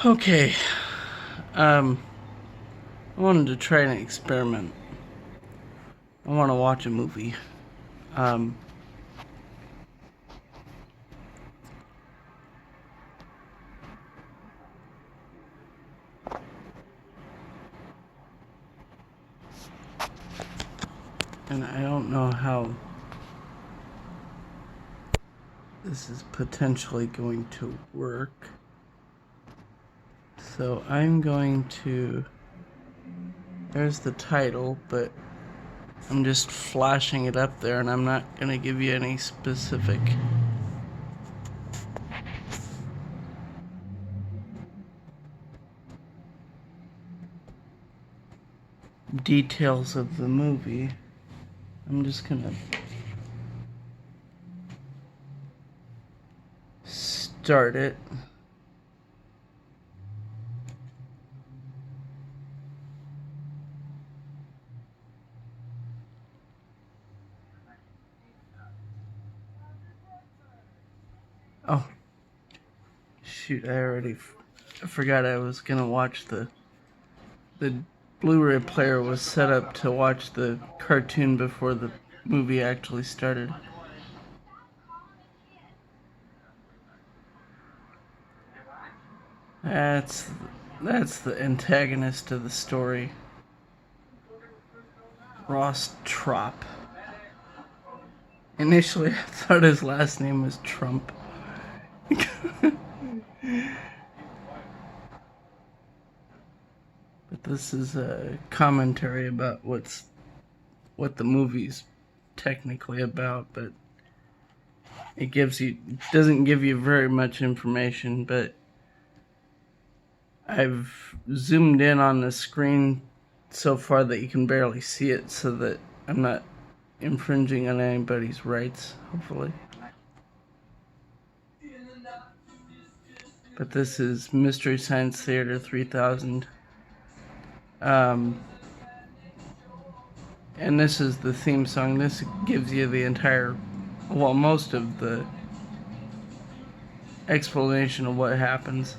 Okay, I wanted to try an experiment. I want to watch a movie. Um, and I don't know how this is potentially going to work. So I'm going to. There's the title, but I'm just flashing it up there, and I'm not going to give you any specific details of the movie. I'm just going to start it. Oh, shoot, I forgot I was gonna watch the Blu-ray player was set up to watch the cartoon before the movie actually started. That's the antagonist of the story, Ross Trop. Initially, I thought his last name was Trump. But this is a commentary about what the movie's technically about, but it doesn't give you very much information, but I've zoomed in on the screen so far that you can barely see it, so that I'm not infringing on anybody's rights, hopefully. But this is Mystery Science Theater 3000. And this is the theme song. This gives you the entire, well, most of the explanation of what happens.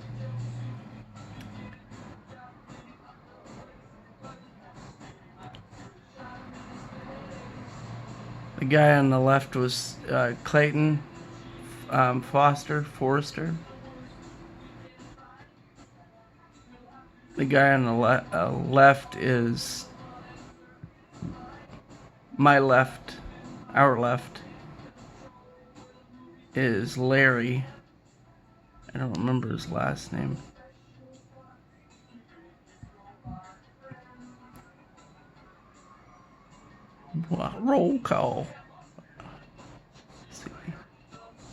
The guy on the left was Clayton Forrester. The guy on the left is my left, our left, is Larry. I don't remember his last name. Roll call. Let's see.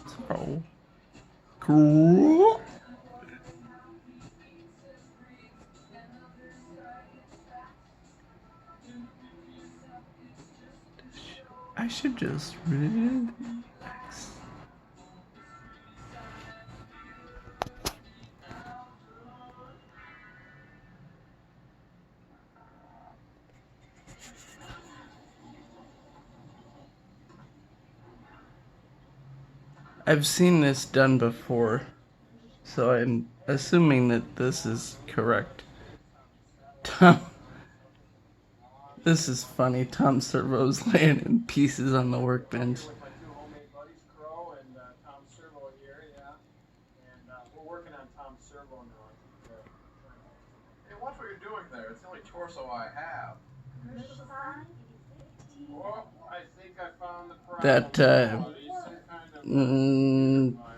Let's roll. Cool. I should just relax. I've seen this done before, so I'm assuming that this is correct. Tom, this is funny. Tom Servo's laying in pieces on the workbench. Hey, watch what you're doing there. It's the only torso I have. Well, I think I found the problem. That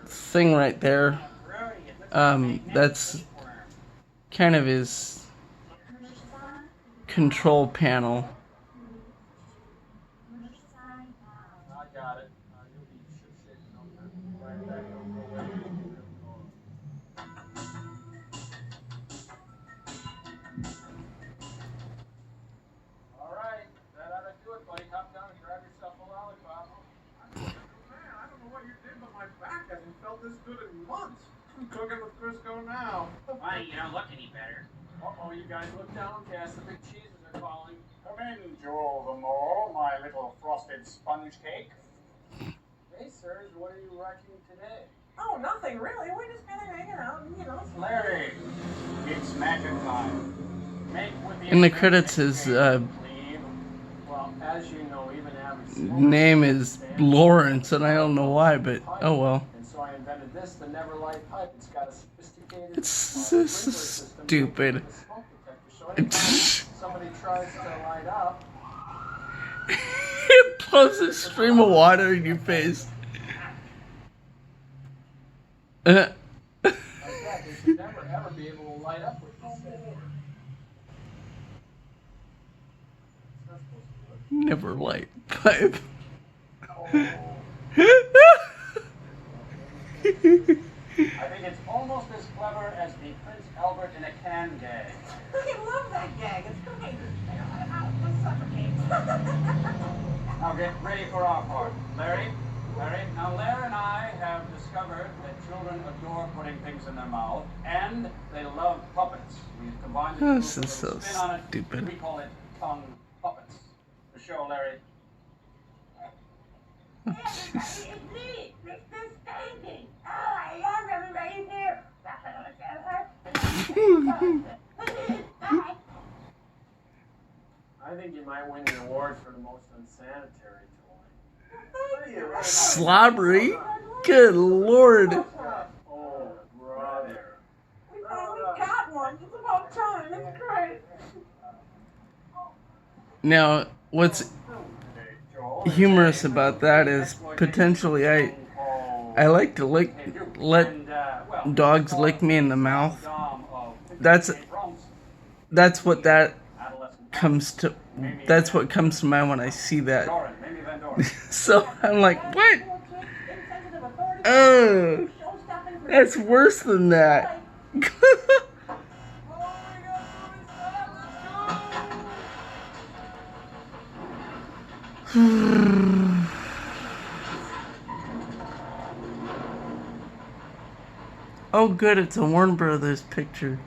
thing right there, that's kind of his control panel. I got it. You'll be sitting right back. All right, that ought to do it, buddy. Hop down and grab yourself a lollipop. Man, I don't know what you did, but my back hasn't felt this good in months. I'm cooking with Crisco now. Why, you don't look any better. Uh-oh, you guys look downcast. The big cheeses are falling. Come in, Joel the Mole, my little frosted sponge cake. Hey, sirs, what are you wrecking today? Oh, nothing really. We're just kind of hanging out and, Larry, In the credits, his Well, as you know, even average name is Lawrence, and I don't know why, but oh well. And so I invented this, the Never Light pipe. It's got a sophisticated It's sprinkler so system stupid. with a smoke detector. So anytime somebody tries to light up, It blows a stream of water in your face. like that, they should never ever be able to light up with this thing. It's not supposed to work. Never light pipe. I think it's almost as clever as the Prince Albert in a can gag. I love that gag. It's great. Let's suffocate. Now get ready for our part. Larry, now Larry and I have discovered that children adore putting things in their mouth, and they love puppets. We've combined the This two is with a so spin on it. stupid. We call it tongue puppets. The show, Larry. Everybody, it's me, Mr. Stanky. Oh, I love everybody here. I think you might win the award for the most unsanitary toy. Slobbery? Good lord. Oh, brother. We finally got one. It's about time. It's great. Now, what's humorous about that is potentially I like to let dogs lick me in the mouth. That's what that comes to. That's what comes to mind when I see that. So I'm like, what? Oh, that's worse than that. Oh good, it's a Warner Brothers picture.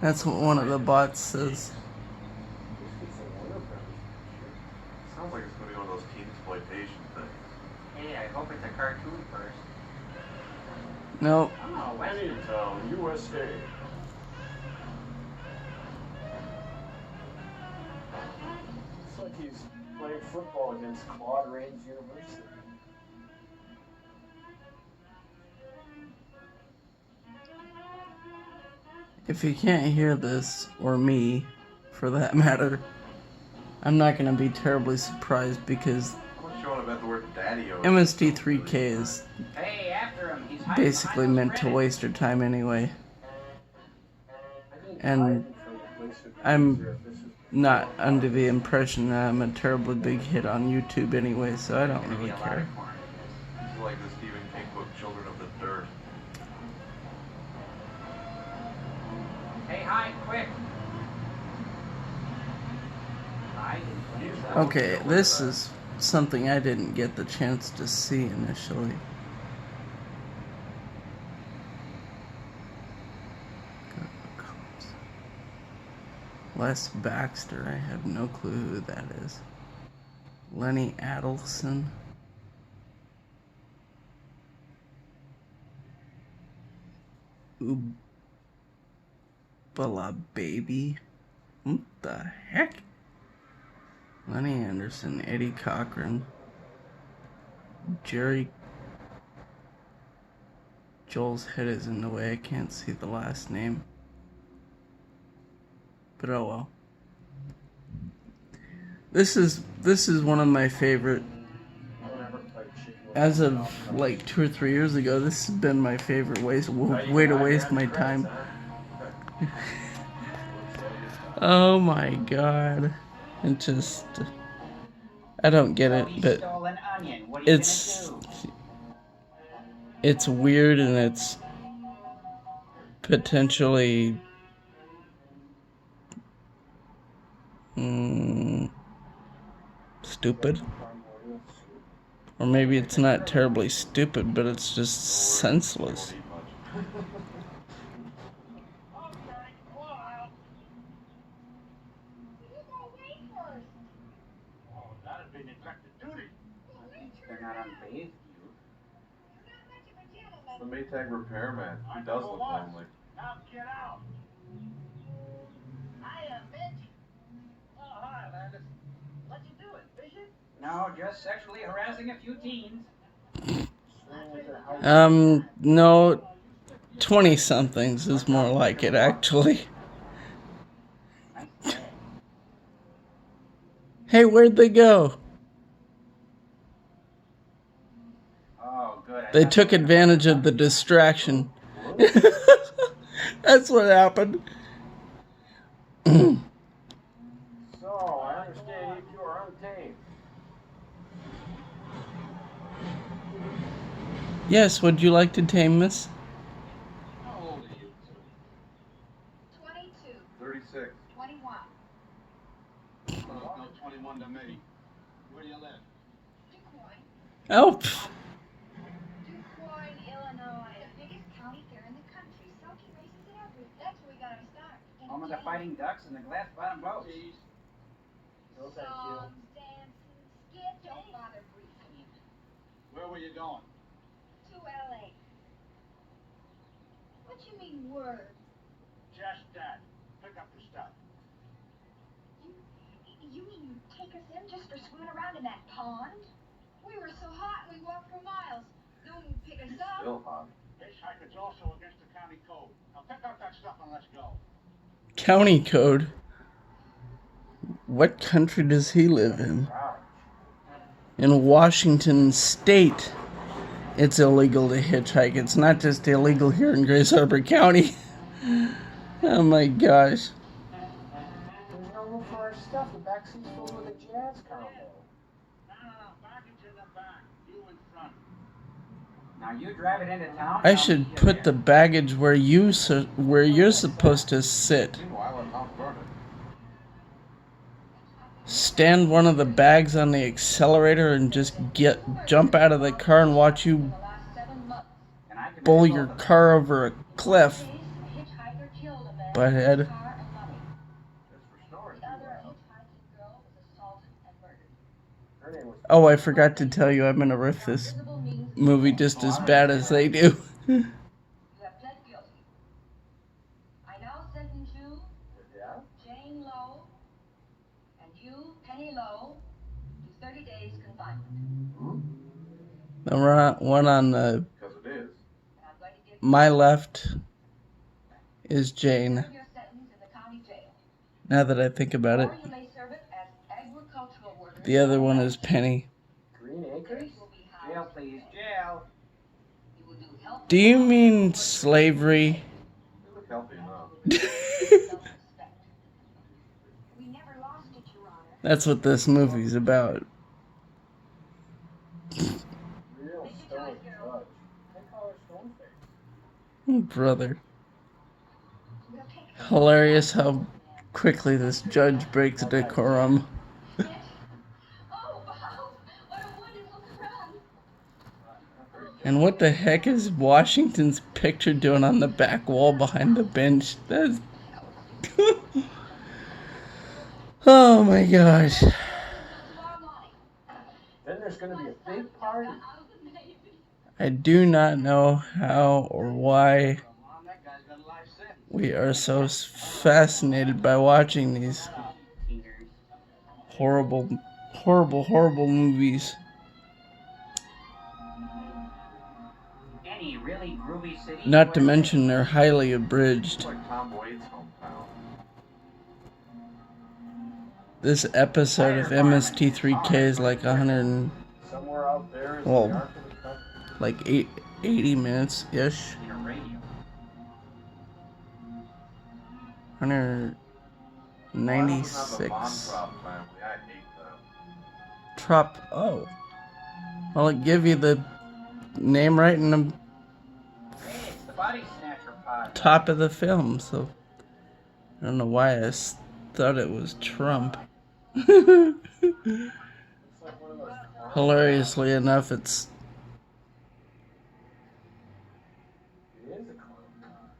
That's what one of the bots says. Sounds like it's gonna be one of those teen exploitation things. Hey, I hope it's a cartoon first. Nope. Oh, West. Anytown, USA. Looks like he's playing football against Claude Rains University. If you can't hear this, or me, for that matter, I'm not gonna be terribly surprised because How much you want to bet the word daddy over? MST3K is Hey, after him. He's hiding basically behind those meant to credits. waste your time anyway. And I think for the place of I'm user, if this is not under the impression that I'm a terribly big hit on YouTube anyway, so I don't Gonna be really a lot care. of corn in this. This is like the Stephen King book, Children of the Dirt. Hey, hide, quick. Hide in plain sight. Okay, this is something I didn't get the chance to see initially. Les Baxter, I have no clue who that is. Lenny Adelson. Oobala Baby. What the heck? Lenny Anderson, Eddie Cochran, Jerry. Joel's head is in the way, I can't see the last name. But oh well. This is one of my favorite. As of like 2 or 3 years ago, this has been my favorite way to waste my time. Oh my god. It just, I don't get it, He but stole an onion. What are you it's gonna do? it's weird and it's potentially stupid. Or maybe it's not terribly stupid, but it's just senseless. They're not on bathe The Maytag repairman. He does look lonely. Hiya, bitch. Oh, hi, Landis. What you doing, fishing? No, just sexually harassing a few teens. No, 20 somethings is more like it, actually. Nice bag. Hey, where'd they go? Oh, good. They took advantage of the distraction. That's what happened. So, I understand you two are untamed. Yes, would you like to tame us? How old are you two? 22. 36. 21. No 21 to me. Where do you live? DuQuoin. Oh, pff. DuQuoin, Illinois. The biggest county fair in the country. Sulky races and everything. That's where we got our start. Home of the fighting ducks and the glass bottom boats. No, thank you. Songs, dancing, skits. Don't bother briefing him. Where were you going? To LA. What you mean, word? Just that. Pick up the stuff. You mean you'd take us in just for swimming around in that pond? We were so hot we walked for miles. No one would pick us up. Still hot. Hitchhiker's also against the county code. Now pick up that stuff and let's go. County code. What country does he live in? In Washington State, it's illegal to hitchhike. It's not just illegal here in Grace Harbor County. Oh my gosh. There's no room for our stuff. The back seat's filled with a jazz combo. No. Back into the back. You in front. Now you drive it into town. I should put the baggage where you're supposed to sit. Meanwhile, at Mount Vernon. Stand one of the bags on the accelerator and just jump out of the car and watch you bowl your car over a cliff. Butthead. That's for snoring. Her name was Oh, I forgot to tell you, I'm gonna riff this movie just as bad as they do. You have pled guilty. I now sentence you, yeah? Jane Lowe, and you, Penny Lowe, to 30 days confinement. The one on the Because it is. And I'm going to give my left is Jane. you your sentence in the county jail. Now that I think about it, Or you may serve it as agricultural workers. the other one is Penny. Green Acres? Will be housed. Jail, please, jail. You will do help. Do you mean slavery? You look healthy enough. Self-respect. We never lost it, Your Honor. That's what this movie's about. Real Make your stone choice, girl. judge. They call her Stoneface. Oh, brother. We'll take the Hilarious how quickly this judge breaks decorum. bitch. Oh, wow. What a wonderful crowd. And what the heck is Washington's picture doing on the back wall behind the bench? That's... Oh my gosh. Tomorrow morning. Then there's going to be a big party. Out of the Navy. I do not know how or why Mom, that guy's got a life sentence. we are so fascinated by watching these horrible, horrible, horrible movies. Any really groovy city. Not to mention they're highly abridged. It's like Tom Wade's hometown. This episode of MST3K is like 100 and, Somewhere out there is Well, the Ark of the Covenant. like 80 minutes-ish. In a radio. 196. Why doesn't have a Von Trapp family? I hate them. Trop. Oh. Well, it give you the name right in the Hey, it's the body snatcher pod. top of the film, so I don't know why thought it was Trump. It's like one of those Hilariously enough, it's It is a clown car.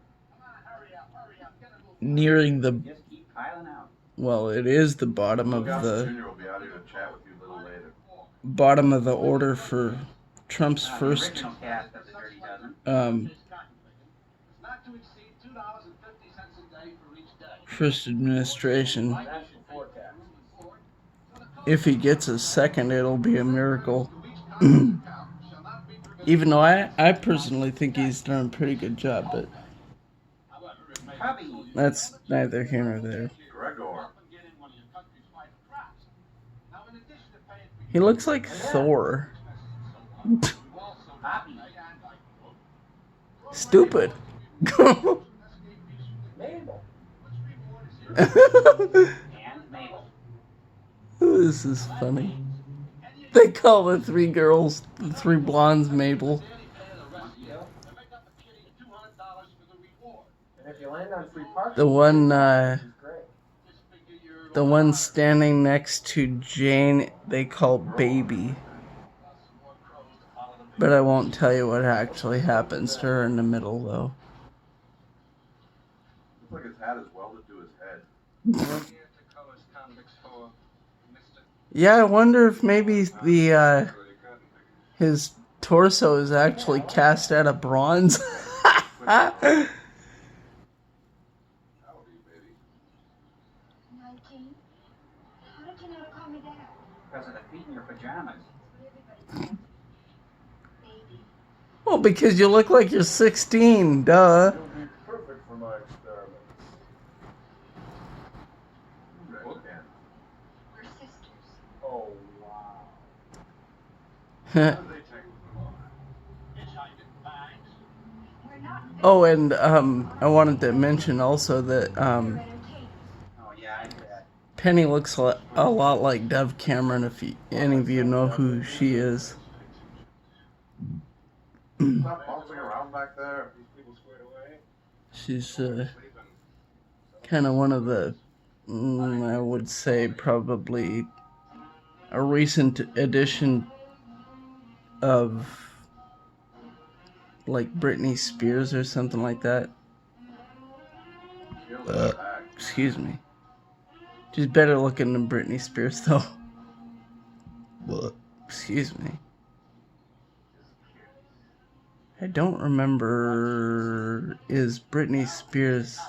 nearing the, Just keep piling out. well, it is the bottom of Gossip the Jr. will be out here to chat with you a little later. bottom of the order for Trump's The first original cast of the Dirty Dozen. um Not to exceed $2.50 a first administration. That's before taxes. If he gets a second, it'll be a miracle. Even though I personally think he's done a pretty good job, but that's neither here nor there. Gregor. He looks like Thor. Stupid. Mabel. And Mabel. This is funny. They call the three girls, the three blondes, Mabel. And if you land on free parking, The one, it's great. the one standing next to Jane, they call Baby. But I won't tell you what actually happens to her in the middle, though. Looks like his hat is welded to his head. Yeah, I wonder if maybe the his torso is actually cast out of bronze. Howdy, baby. 19? How did you know to call me that? Because of the feet in your pajamas. Everybody says, baby. Well, because you look like you're 16, duh. You'll be perfect for my experiments. Bookend. We're sisters. Oh, wow. How do they technically are? We're not Oh, and I wanted to mention also that we're entertainers. Oh, yeah, I bet. Penny looks a lot like Dove Cameron, if any of you know who she is. Stop bouncing around back there. These people squared away. She's kind of one of the, I would say, probably a recent addition of like Britney Spears or something like that. Feels like that. Excuse me. She's better looking than Britney Spears, though. Excuse me. I don't remember. Is Britney Spears?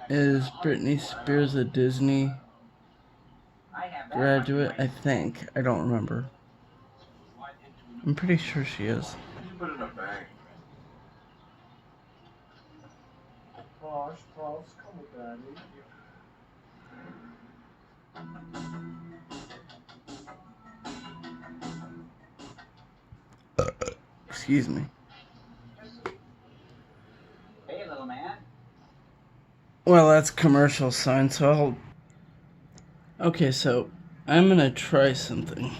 Is Britney Spears a Disney graduate? I think. I don't remember. I'm pretty sure she is. You put it in a bag. Posh, Pops, come with Daddy. Excuse me. Hey, little man. Well, that's commercial sign, so I'll... Okay, so I'm gonna try something.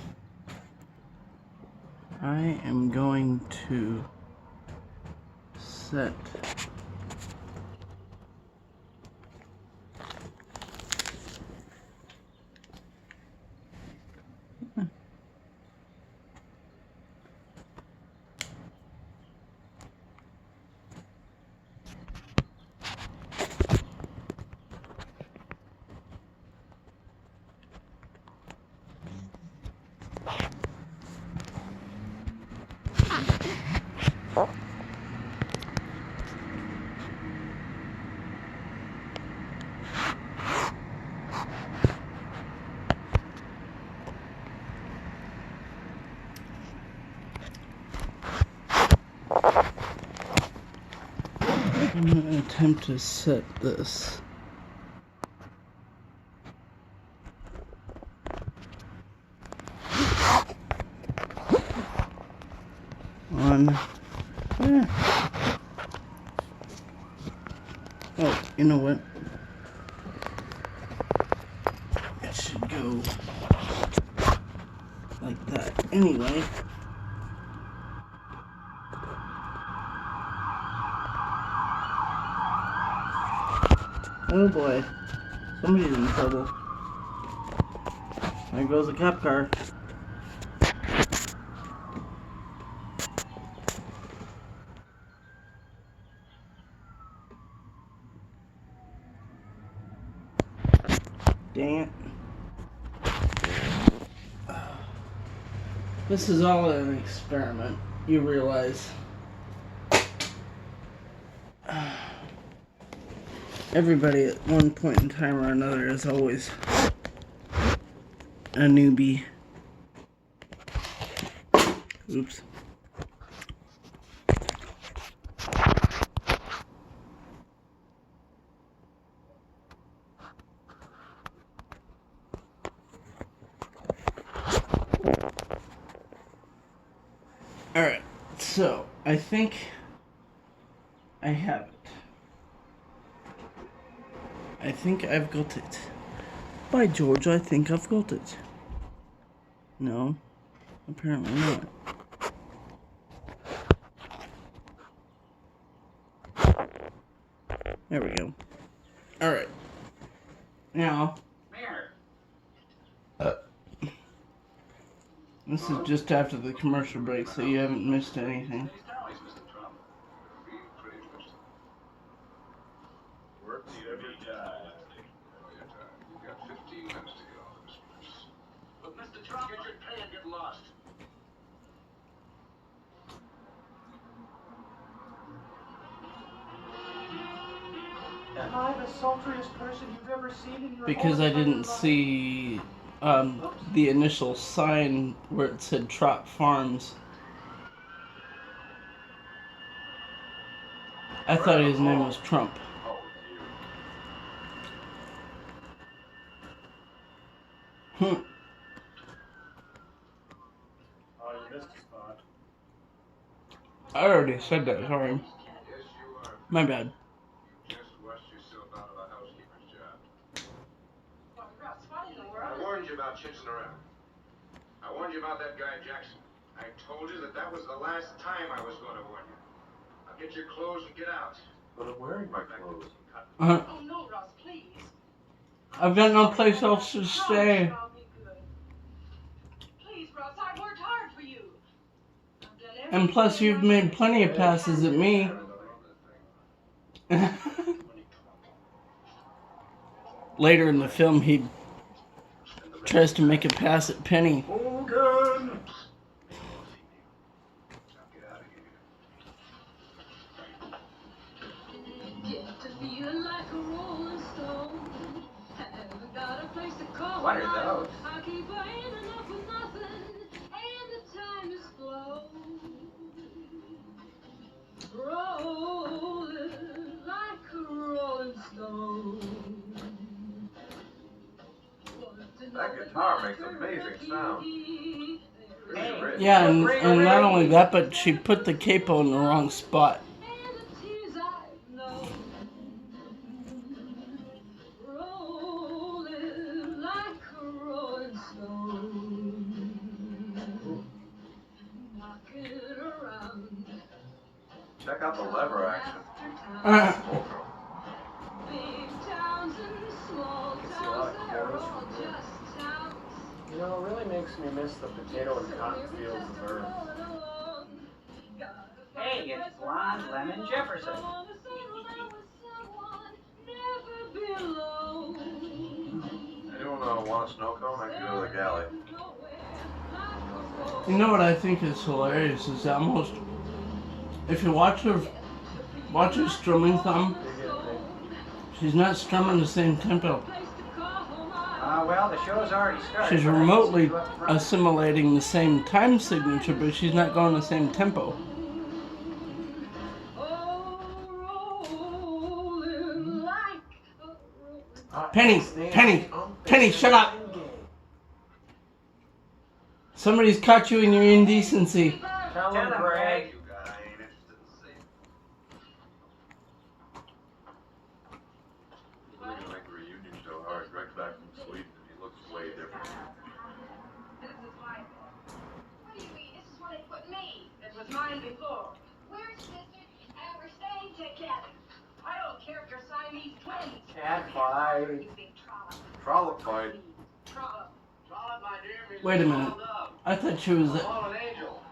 I am going to set... I'm gonna attempt to set this. On. Oh, you know what? It should go like that. Anyway. Oh boy. Somebody's in trouble. There goes the cop car. Dang it. This is all an experiment. you realize everybody at one point in time or another is always a newbie. Oops. Alright, so I think I have it. I think I've got it. By George, I think I've got it. No, apparently not. There we go. Alright. Now, this is just after the commercial break, so you haven't missed anything. Look, Mr. Trump, get your pay and get lost. Am I the sultriest person you've ever seen in your Because whole I didn't entire life? see the initial sign where it said Trot Farms. I thought his name was Trump. Oh, Hmm. Oh, you missed a spot. I already said that, sorry. yes, you are. My bad. You just rushed yourself out of a housekeeper's job. Well, Russ, what in the I world? warned you about chasing around. I warned you about that guy Jackson. I told you that that was the last time I was going to warn you. Now get your clothes and get out. But I'm wearing my clothes. Uh, Oh, no, Russ, please. I've got no place else to stay. I'll be good. Please, Russ, I worked hard for you. I've done everything And plus, you've made plenty of passes at me. Later in the film, he tries to make a pass at Penny. Hogan! Get out of here. Get to feel like a rolling stone. Haven't got a place to call What are home. those? I keep burning up with nothing, and the time is slow. Rolling like a rolling stone. That guitar makes amazing sound. Really rich. Yeah, and not only that, but she put the capo in the wrong spot. And the tears I've known. Rolling like a rolling stone. Knocking around Check out the lever action. after town. Uh, Big towns and small I can see a towns, lot of they're clothes all from here. just towns. You know, it really makes me miss the potato and cotton fields of Earth. Hey, it's Blonde Lemon Jefferson. Anyone want a snow cone? I can go to the galley. you know what I think is hilarious is almost if you watch her strumming thumb, she's not strumming the same tempo. Well, the show's already started. She's but I can remotely see you up front. assimilating the same time signature, but she's not going the same tempo. Penny, shut up! Somebody's caught you in your indecency. Tell Tell him, him, Greg. Greg. You got, I ain't interested in seeing. The reason I make the reunion show hard. Greg's back from Sweden and he looks way different. This is my bed. What do you mean? This is where they put me. It was mine before. We're sisters and we're staying together. I don't care if you're Siamese twins. Cat fight. You big trollop. Trollop fight. Trollop. Trollop, my dear, means Wait a minute. called up. I thought she was Fallen angel.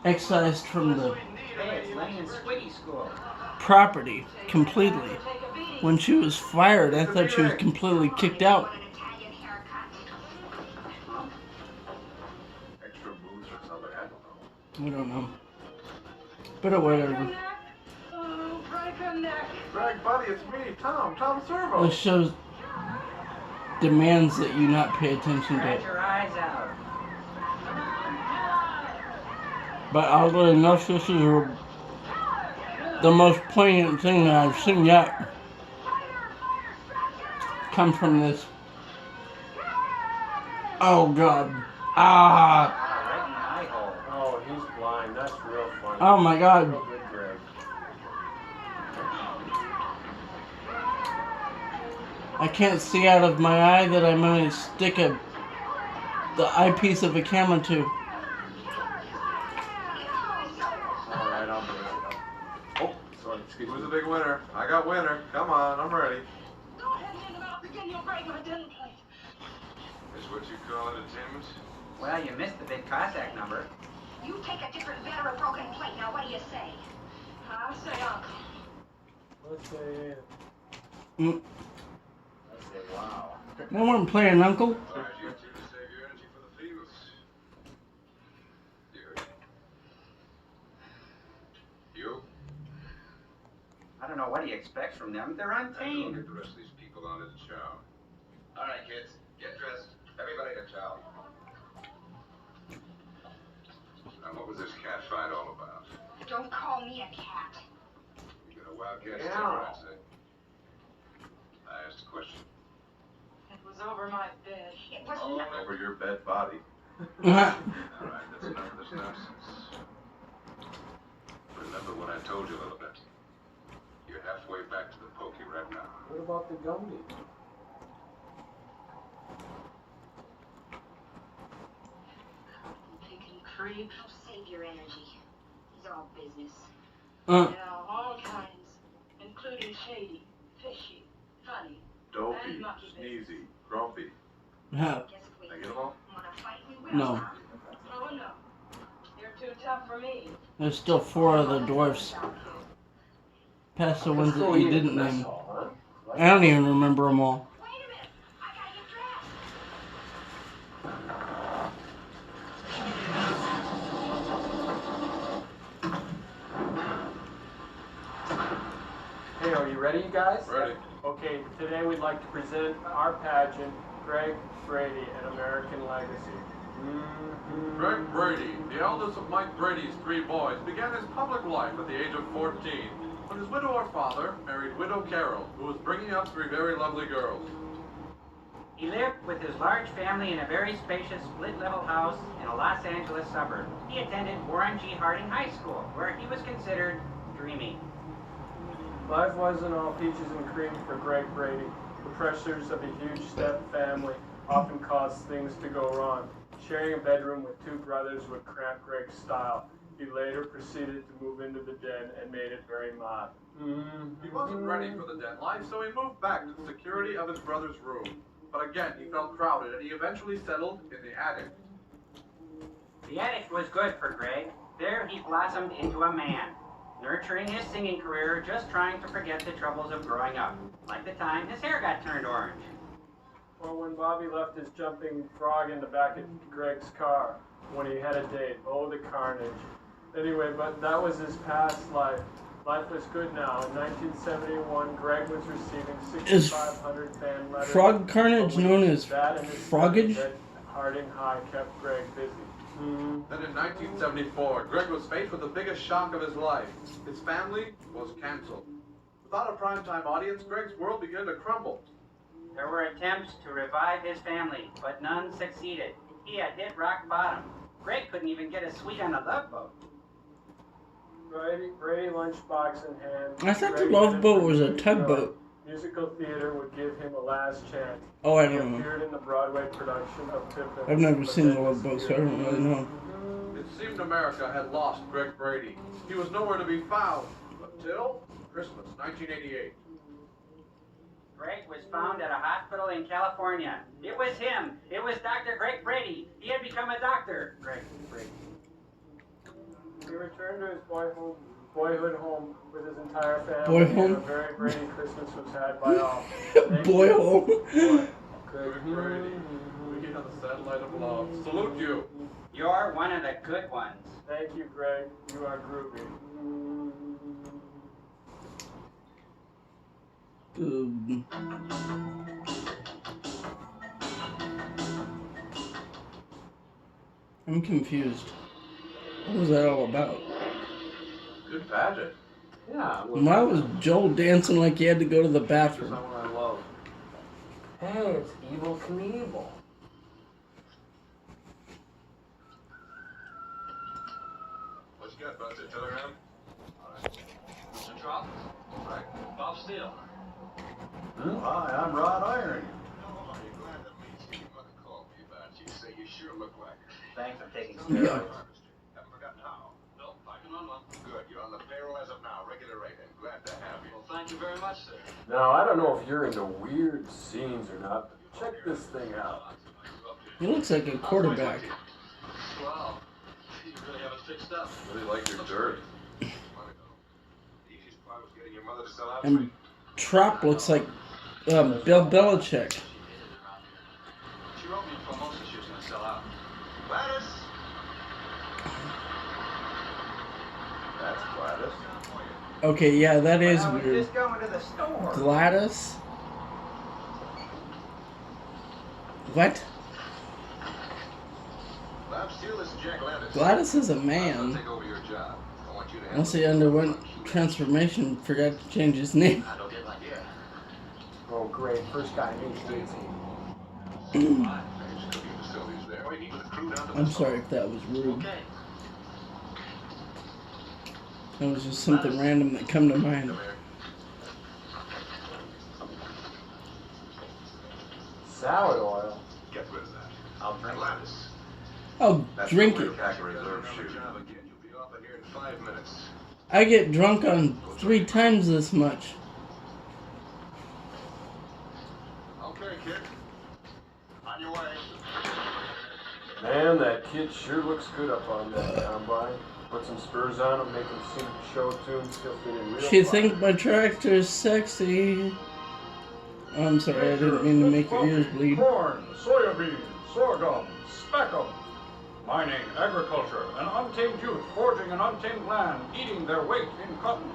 excised from the Hey, it's Lane and Swiggy School. property completely. Take a beating. When she was fired, I thought she was completely kicked out. Want an Italian haircut? Extra moves or something. I don't know. I don't know. But whatever. Oh, break a neck. Greg, buddy, it's me, Tom Servo. This show demands that you not pay attention to Scratch it. your eyes out. But oddly enough, this is the most poignant thing that I've seen yet. Come from this. Oh God. Ah. Right in the eye hole. Oh, he's blind. That's real funny. Oh my God. Real good, Greg. I can't see out of my eye that I'm going to stick the eyepiece of a camera to. Alright, I'll do it. Oh, sorry, excuse me. Who's the big winner? I got winner. Come on, I'm ready. Don't hit me in the mouth again, you'll break my dinner plate. Is what you call entertainment? Well, you missed the big Cossack number. You take a different bet or a broken plate. Now, what do you say? I say uncle. Let's say... Mm. Let's say wow. No one playing Uncle. Why'd you two to save your energy for the fields? You? I don't know what he expects from them. They're And don't untamed. get the rest of these people on to the chow. All right, kids, get dressed. Everybody to chow. Now, what was this cat fight all about? Don't call me a cat. You got a wildcat Yeah. temper, I'd say. I asked a question. It was over my bed. It was All not. over your bed body. All right, that's enough of this nonsense. Remember what I told you a little bit. You're halfway back to the pokey right now. What about the Gumby? Thinking creep. Don't save your energy. It's all business. Uh, Yeah, all kinds, including shady, fishy, funny. Dopey, And monkey business. sneezy, grumpy. huh. Guess if we Can I get them all? wanna fight, we will. No. Oh no, you're too tough for me. There's still 4 of the dwarfs. Past the ones that you didn't name. I don't even remember them all. Wait a minute, I gotta get dressed. Hey, are you ready, you guys? Ready. Okay, today we'd like to present our pageant, Greg Brady, An American Legacy. Greg Brady, the eldest of Mike Brady's 3 boys, began his public life at the age of 14 when his widower father married widow Carol, who was bringing up 3 very lovely girls. He lived with his large family in a very spacious split-level house in a Los Angeles suburb. He attended Warren G. Harding High School, where he was considered dreamy. Life wasn't all peaches and cream for Greg Brady. The pressures of a huge step family often caused things to go wrong. Sharing a bedroom with 2 brothers would cramp Greg's style. He later proceeded to move into the den and made it very mod. He wasn't ready for the den life, so he moved back to the security of his brother's room. But again, he felt crowded, and he eventually settled in the attic. The attic was good for Greg. There he blossomed into a man, nurturing his singing career, just trying to forget the troubles of growing up, like the time his hair got turned orange. Or when Bobby left his jumping frog in the back of Greg's car when he had a date. Oh, the carnage. Anyway, but that was his past life. Life was good now. In 1971, Greg was receiving 6,500 fan letters. Frog carnage But known as that and his frogage? studies at Harding High kept Greg busy. Then in 1974, Greg was faced with the biggest shock of his life. His family was canceled. Without a primetime audience, Greg's world began to crumble. There were attempts to revive his family, but none succeeded. He had hit rock bottom. Greg couldn't even get a suite on a Love Boat. Brady lunchbox in hand. I thought the Greg Love headed Boat for was a New tugboat. York. Musical theater would give him a last chance. Oh, I He don't know. appeared in the Broadway production of Pippin. I've never but seen the then Love Boat, so I don't really know. It seemed America had lost Greg Brady. He was nowhere to be found until Christmas 1988. Greg was found at a hospital in California. It was him. It was Dr. Greg Brady. He had become a doctor. Greg Brady. He returned to his boyhood home with his entire family. Boy home? And a very Brady Christmas was had by all. Boy home. Greg Brady, we on the satellite of love. Salute you. You're one of the good ones. Thank you, Greg. You are groovy. I'm confused. What was that all about? Good pageant. Yeah. Why was Joel dancing like he had to go to the bathroom? Someone I love. Hey, it's Evil Knievel. What you got, Buster? Telegram? Alright. Mr. Trump? Right. Bob Steele. Hi, I'm Rod Iron. Are you glad to meet you? Your mother called me about you. Say you sure look like her. Thanks, I'm taking Yeah. steroids. Haven't forgotten how. Nope, I can run one. Good. You're on the payroll as of now. Regular rate. And glad to have you. Well, thank you very much, sir. Now, I don't know if you're into weird scenes or not, but check this thing out. He looks like a quarterback. Wow. You really have it fixed up. Really like your dirt. The easiest part was getting your mother to sell out. And Trop looks like Bill Belichick. She wrote me a promotion she was going to sell out. Gladys! That's Gladys. Okay, yeah, that is I was weird. just going to the store. Gladys? What? Bob Steele, this is Jack Landis. Gladys is a I'll man. take over your job. I want you to Unless he underwent transformation, forgot to change his name. I don't get like yeah. Oh, great. First guy needs 18. There's cooking facilities there. All you need is a crew down to the I'm sorry if that was rude. Okay. That was just something random that come to mind. Come here. Salad oil. Get rid of that. I'll drink. Gladys. Oh, That's drink the it. way to pack a reserve Job shoot. again. You'll be off of here in 5 minutes. I get drunk on 3 times this much. Okay, kid. On your way. Man, that kid sure looks good up on that combine. Put some spurs on him, make him seem to show to him, still fit in real She fine. think my tractor is sexy. Oh, I'm sorry, I didn't mean to make your ears bleed. Corn, soybeans, sorghum, speckle. Mining, agriculture, an untamed youth forging an untamed land, eating their weight in cotton.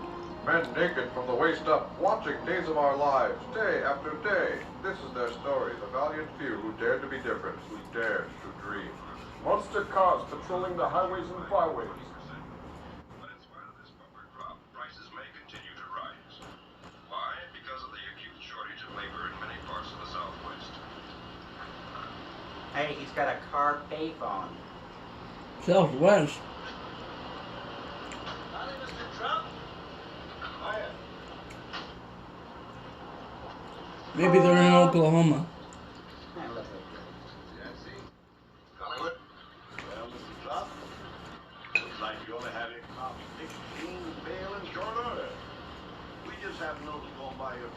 Men naked from the waist up, watching days of our lives, day after day. This is their story, the valiant few who dared to be different, who dared to dream. Monster cars patrolling the highways and byways. But in spite of this bumper crop, prices may continue to rise. Why? Because of the acute shortage of labor in many parts of the Southwest. Hey, he's got a car payphone. Southwest. Howdy, Mr. Trump. Hiya. Maybe they're in Oklahoma. Yeah, see? Hollywood. Well, Mr. Trump, looks like you're gonna have your cops fixed, clean, bail in short order. We just happened to notice going by your